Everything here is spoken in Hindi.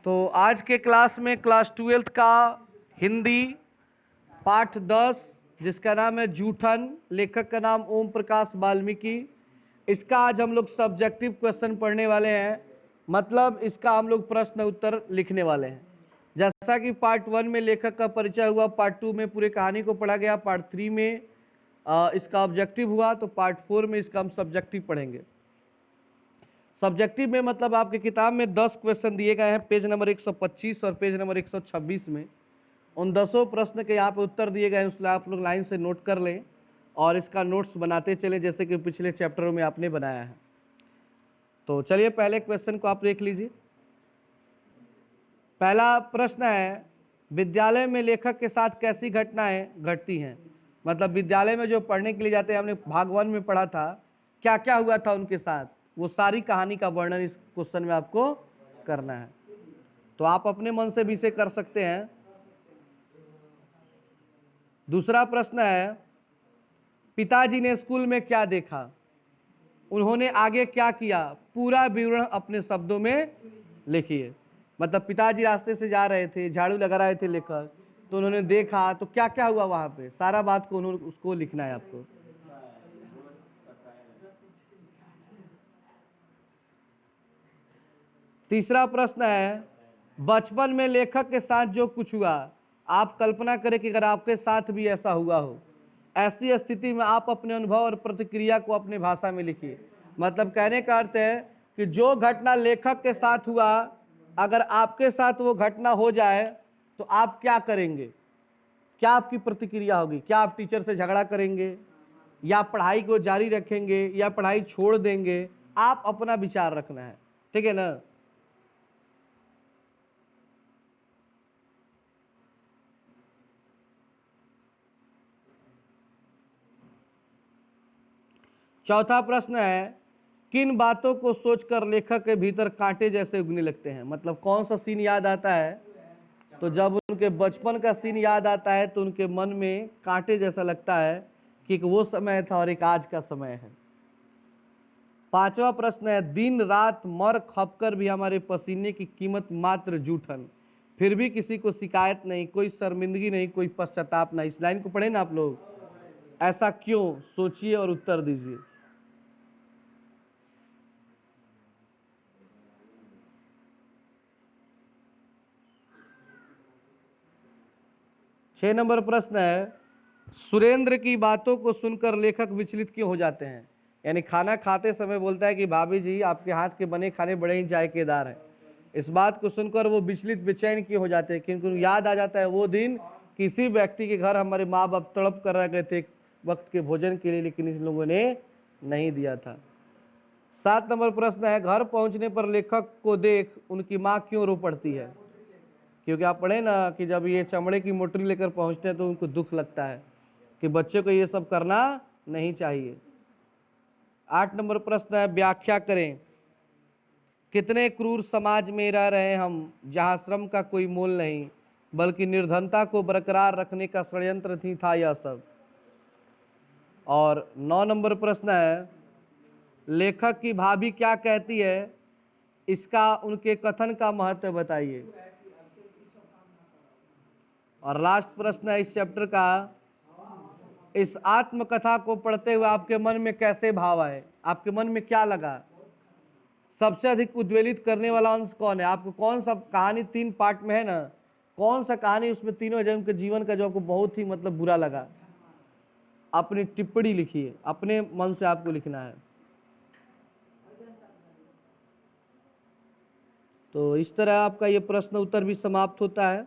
तो आज के क्लास में क्लास 12th का हिंदी पाठ 10 जिसका नाम है जूठन, लेखक का नाम ओम प्रकाश वाल्मीकि। इसका आज हम लोग सब्जेक्टिव क्वेश्चन पढ़ने वाले हैं, मतलब इसका हम लोग प्रश्न उत्तर लिखने वाले हैं। जैसा कि पार्ट 1 में लेखक का परिचय हुआ, पार्ट 2 में पूरे कहानी को पढ़ा गया, पार्ट 3 में इसका ऑब्जेक्टिव हुआ, तो पार्ट 4 में इसका हम सब्जेक्टिव पढ़ेंगे। सब्जेक्टिव में मतलब आपके किताब में 10 क्वेश्चन दिए गए हैं, पेज नंबर 125 और पेज नंबर 126 में। उन 10 प्रश्न के यहाँ पे उत्तर दिए गए हैं, उसलिए आप लोग लाइन से नोट कर लें और इसका नोट्स बनाते चले, जैसे कि पिछले चैप्टरों में आपने बनाया है। तो चलिए पहले क्वेश्चन को आप देख लीजिए। पहला प्रश्न है, विद्यालय में लेखक के साथ कैसी घटनाएं घटती हैं। मतलब विद्यालय में जो पढ़ने के लिए जाते हैं, हमने भाग 1 में पढ़ा था, क्या क्या हुआ था उनके साथ, वो सारी कहानी का वर्णन इस क्वेश्चन में आपको करना है। तो आप अपने मन से भी इसे कर सकते हैं। दूसरा प्रश्न है, पिताजी ने स्कूल में क्या देखा, उन्होंने आगे क्या किया, पूरा विवरण अपने शब्दों में लिखिए। मतलब पिताजी रास्ते से जा रहे थे, झाड़ू लगा रहे थे लेखक, तो उन्होंने देखा तो क्या क्या हुआ वहां पे, सारा बात को उन्होंने उसको लिखना है आपको। तीसरा प्रश्न है, बचपन में लेखक के साथ जो कुछ हुआ, आप कल्पना करें कि अगर आपके साथ भी ऐसा हुआ हो, ऐसी स्थिति में आप अपने अनुभव और प्रतिक्रिया को अपने भाषा में लिखिए। मतलब कहने का अर्थ है कि जो घटना लेखक के साथ हुआ, अगर आपके साथ वो घटना हो जाए तो आप क्या करेंगे, क्या आपकी प्रतिक्रिया होगी। क्या आप टीचर से झगड़ा करेंगे, या पढ़ाई को जारी रखेंगे, या पढ़ाई छोड़ देंगे, आप अपना विचार रखना है, ठीक है ना। चौथा प्रश्न है, किन बातों को सोचकर लेखक के भीतर कांटे जैसे उगने लगते हैं। मतलब कौन सा सीन याद आता है, तो जब उनके बचपन का सीन याद आता है तो उनके मन में कांटे जैसा लगता है कि एक वो समय था और एक आज का समय है। पांचवा प्रश्न है, दिन रात मर खपकर भी हमारे पसीने की कीमत मात्र जूठन, फिर भी किसी को शिकायत नहीं, कोई शर्मिंदगी नहीं, कोई पश्चाताप नहीं। इस लाइन को पढ़े ना आप लोग, ऐसा क्यों, सोचिए और उत्तर दीजिए। 6 नंबर प्रश्न है, सुरेंद्र की बातों को सुनकर लेखक विचलित क्यों हो जाते हैं। यानी खाना खाते समय बोलता है कि भाभी जी आपके हाथ के बने खाने बड़े ही जायकेदार हैं। इस बात को सुनकर वो विचलित बेचैन क्यों हो जाते हैं, क्योंकि याद आ जाता है वो दिन, किसी व्यक्ति के घर हमारे माँ बाप तड़प कर रह गए थे वक्त के भोजन के लिए, लेकिन इन लोगों ने नहीं दिया था। 7 नंबर प्रश्न है, घर पहुंचने पर लेखक को देख उनकी माँ क्यों रो पड़ती है। क्योंकि आप पढ़े ना कि जब ये चमड़े की मोटरी लेकर पहुंचते हैं तो उनको दुख लगता है कि बच्चे को ये सब करना नहीं चाहिए। 8 नंबर प्रश्न है, व्याख्या करें, कितने क्रूर समाज में रह रहे हम, जहां श्रम का कोई मोल नहीं, बल्कि निर्धनता को बरकरार रखने का षड्यंत्र ही था यह सब। और 9 नंबर प्रश्न है, लेखक की भाभी क्या कहती है, इसका उनके कथन का महत्व बताइए। और लास्ट प्रश्न है इस चैप्टर का, इस आत्मकथा को पढ़ते हुए आपके मन में कैसे भाव आए, आपके मन में क्या लगा, सबसे अधिक उद्वेलित करने वाला अंश कौन है, आपको कौन सा कहानी, 3 पार्ट में है ना, कौन सा कहानी उसमें तीनों जन के जीवन का जो आपको बहुत ही मतलब बुरा लगा। अपनी टिप्पणी लिखिए, अपने मन से आपको लिखना है। तो इस तरह आपका ये प्रश्न उत्तर भी समाप्त होता है।